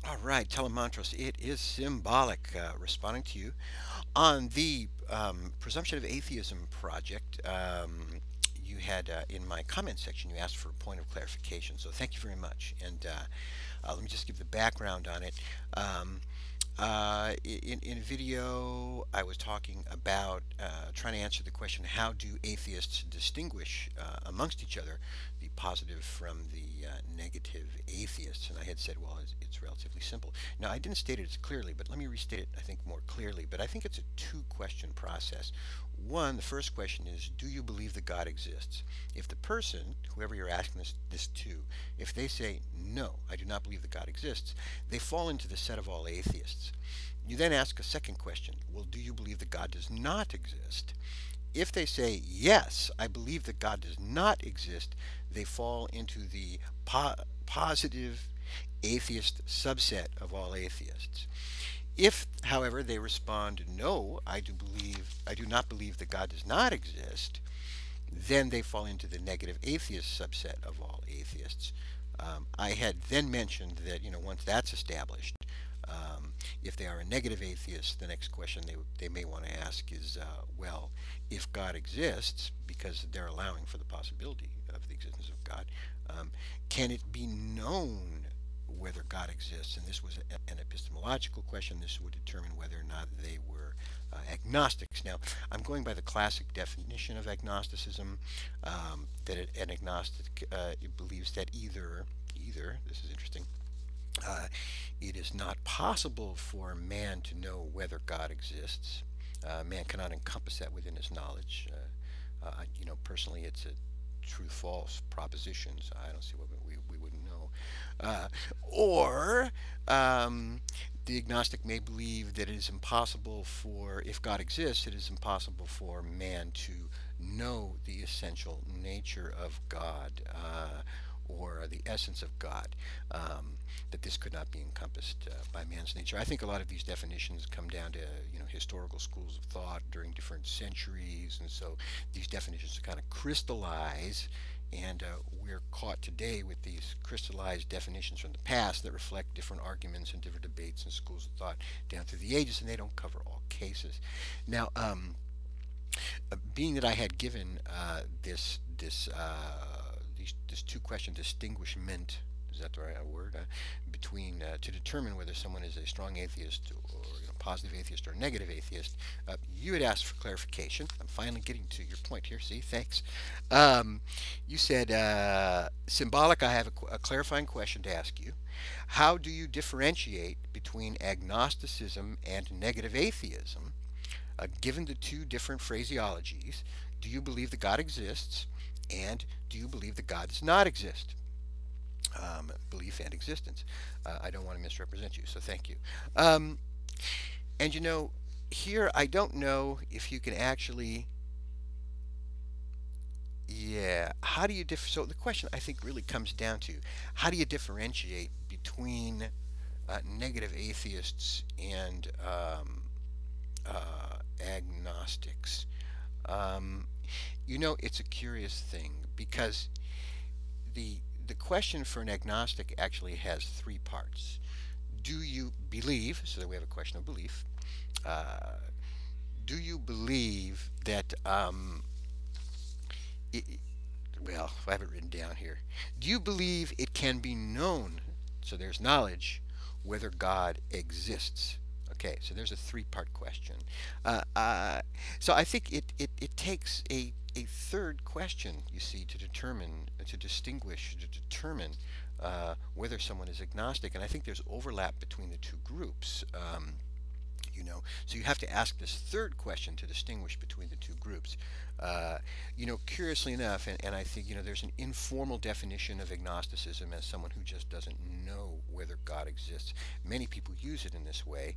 All right, Telemantros, it is Symbolic responding to you on the Presumption of Atheism project. You had in my comment section, you asked for a point of clarification, so thank you very much. And let me just give the background on it. Um, in a video, I was talking about trying to answer the question, how do atheists distinguish amongst each other the positive from the negative atheists? And I had said, well, it's relatively simple. Now, I didn't state it as clearly, but let me restate it, I think, more clearly. But I think it's a two-question process. One, the first question is, do you believe that God exists? If the person, whoever you're asking this to, if they say, no, I do not believe that God exists, they fall into the set of all atheists. You then ask a second question, well, do you believe that God does not exist? If they say, yes, I believe that God does not exist, they fall into the positive atheist subset of all atheists. If, however, they respond, no, I do not believe that God does not exist, then they fall into the negative atheist subset of all atheists. I had then mentioned that, once that's established, if they are a negative atheist, the next question they may want to ask is, well, if God exists, because they're allowing for the possibility of the existence of God, can it be known whether God exists? And this was an epistemological question. This would determine whether or not they were agnostics. Now, I'm going by the classic definition of agnosticism, that an agnostic believes that either, this is interesting, uh, it is not possible for man to know whether God exists. Man cannot encompass that within his knowledge. Personally, it's a true-false proposition, so I don't see what we wouldn't know. Or the agnostic may believe that it is impossible for, if God exists, it is impossible for man to know the essential nature of God, or the essence of God, that this could not be encompassed by man's nature. I think a lot of these definitions come down to historical schools of thought during different centuries, and so these definitions kind of crystallize, and we're caught today with these crystallized definitions from the past that reflect different arguments and different debates and schools of thought down through the ages, and they don't cover all cases. Now, being that I had given this two-question distinguishment, is that the right word, between to determine whether someone is a strong atheist or positive atheist or negative atheist, you had asked for clarification. I'm finally getting to your point here. See, thanks. You said, Symbolic, I have a clarifying question to ask you. How do you differentiate between agnosticism and negative atheism? Given the two different phraseologies, do you believe that God exists, and do you believe that God does not exist? Belief and existence. I don't want to misrepresent you, so thank you. And here I don't know if you can actually, yeah, how do you so the question I think really comes down to, how do you differentiate between negative atheists and agnostics? It's a curious thing, because the question for an agnostic actually has three parts. Do you believe, so that we have a question of belief, do you believe that, it, well, I have it written down here. Do you believe it can be known, so there's knowledge, whether God exists? Okay, so there's a three-part question. So I think it takes a third question, you see, to determine, to distinguish, to determine whether someone is agnostic. And I think there's overlap between the two groups. So you have to ask this third question to distinguish between the two groups. Curiously enough, and I think, there's an informal definition of agnosticism as someone who just doesn't know whether God exists. Many people use it in this way.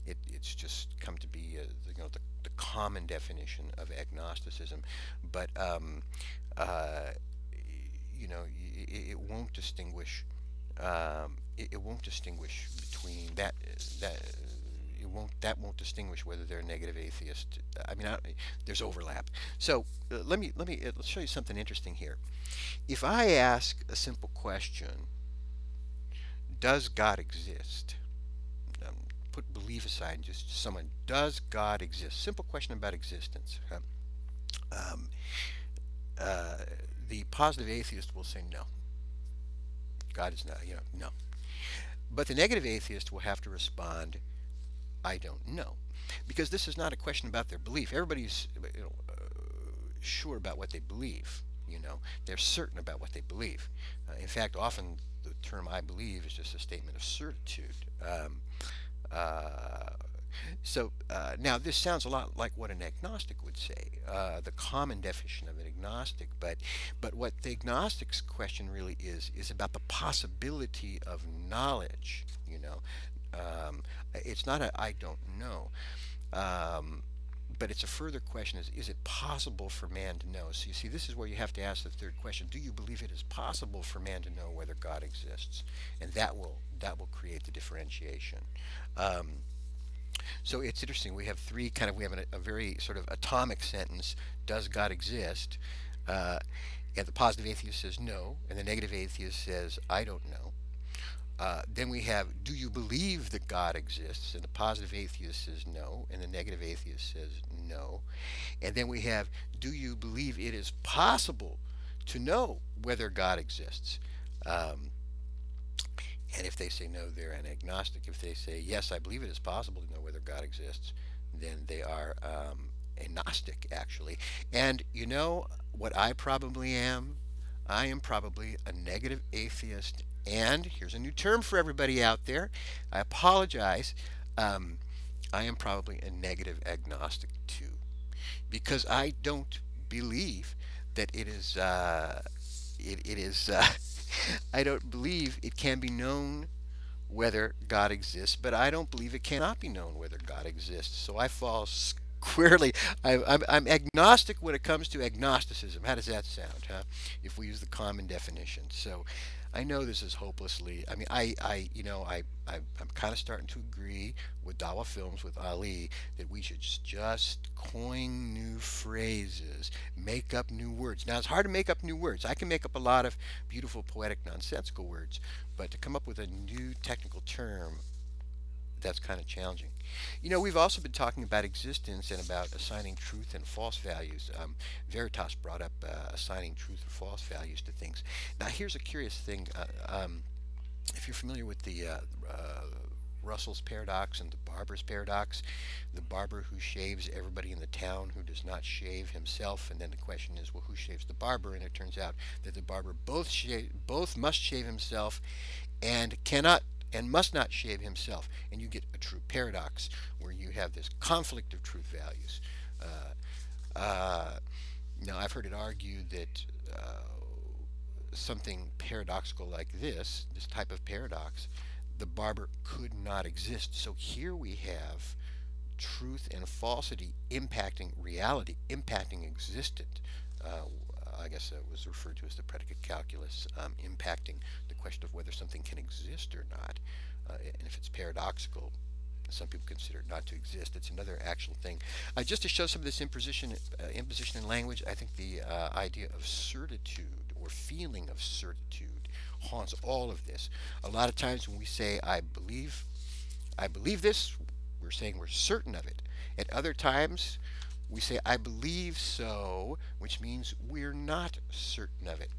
It's just come to be, the common definition of agnosticism. But, it won't distinguish, it won't distinguish between that won't distinguish whether they're a negative atheist. I mean, there's overlap. So let's show you something interesting here. If I ask a simple question, does God exist? Put belief aside and just someone, does God exist? Simple question about existence. Um, uh, the positive atheist will say no. God is not, no. But the negative atheist will have to respond, I don't know. Because this is not a question about their belief. Everybody's sure about what they believe. They're certain about what they believe. In fact, often the term I believe is just a statement of certitude. Uh, now this sounds a lot like what an agnostic would say, the common definition of an agnostic. But what the agnostic's question really is about the possibility of knowledge. It's not a I don't know. Um, but it's a further question, is it possible for man to know? So you see, this is where you have to ask the third question: do you believe it is possible for man to know whether God exists? And that will create the differentiation. Um, so it's interesting. We have we have a very sort of atomic sentence: does God exist? Uh, and the positive atheist says no, and the negative atheist says I don't know. Then we have, do you believe that God exists? And the positive atheist says no, and the negative atheist says no. And then we have, do you believe it is possible to know whether God exists? Um, and if they say no, they're an agnostic. If they say, yes, I believe it is possible to know whether God exists, then they are a Gnostic, actually. And what I probably am? I am probably a negative atheist. And here's a new term for everybody out there. I apologize. Um, I am probably a negative agnostic too, because I don't believe that it is. It is. I don't believe it can be known whether God exists, but I don't believe it cannot be known whether God exists. So I fall squarely. I'm agnostic when it comes to agnosticism. How does that sound, huh? If we use the common definition. So I know this is hopelessly. I mean, I'm kind of starting to agree with Dawa Films, with Ali, that we should just coin new phrases, make up new words. Now, it's hard to make up new words. I can make up a lot of beautiful, poetic, nonsensical words, but to come up with a new technical term, that's kind of challenging. We've also been talking about existence and about assigning truth and false values. Veritas brought up assigning truth or false values to things. Now, here's a curious thing. If you're familiar with the Russell's paradox and the barber's paradox, the barber who shaves everybody in the town who does not shave himself, and then the question is, well, who shaves the barber? And it turns out that the barber both must shave himself and cannot and must not shave himself, and you get a true paradox where you have this conflict of truth values. Now, I've heard it argued that something paradoxical like this type of paradox, the barber could not exist. So here we have truth and falsity impacting reality, impacting existence. I guess it was referred to as the predicate calculus, impacting the question of whether something can exist or not. And if it's paradoxical, some people consider it not to exist. It's another actual thing. Just to show some of this imposition in language, I think the idea of certitude or feeling of certitude haunts all of this. A lot of times when we say, I believe this, we're saying we're certain of it. At other times, we say, I believe so, which means we're not certain of it.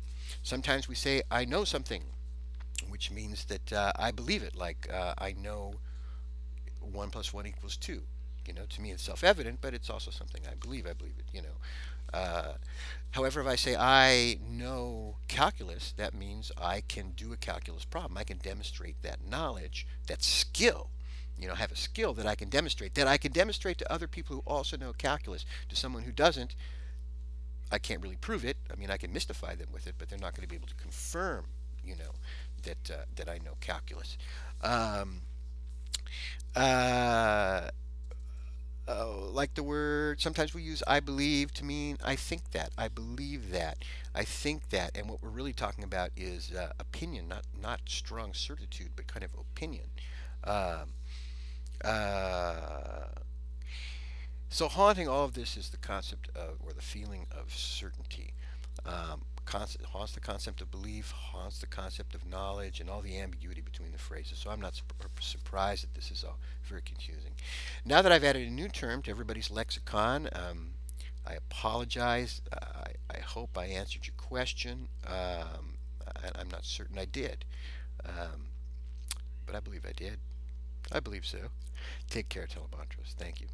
Sometimes we say, I know something, which means that I believe it, like I know 1 + 1 = 2. To me it's self-evident, but it's also something I believe. I believe it, However, if I say I know calculus, that means I can do a calculus problem. I can demonstrate that knowledge, that skill. Have a skill that I can demonstrate, to other people who also know calculus. To someone who doesn't, I can't really prove it. I mean, I can mystify them with it, but they're not going to be able to confirm, that I know calculus. Like the word, sometimes we use I believe to mean I think that, I believe that, I think that, and what we're really talking about is opinion, not strong certitude, but kind of opinion. So haunting all of this is the concept of, or the feeling of certainty. haunts the concept of belief, haunts the concept of knowledge, and all the ambiguity between the phrases. So I'm not surprised that this is all very confusing. Now that I've added a new term to everybody's lexicon, I apologize. I hope I answered your question. I'm not certain I did, um, but I believe I did. I believe so. Take care, Telemantros. Thank you.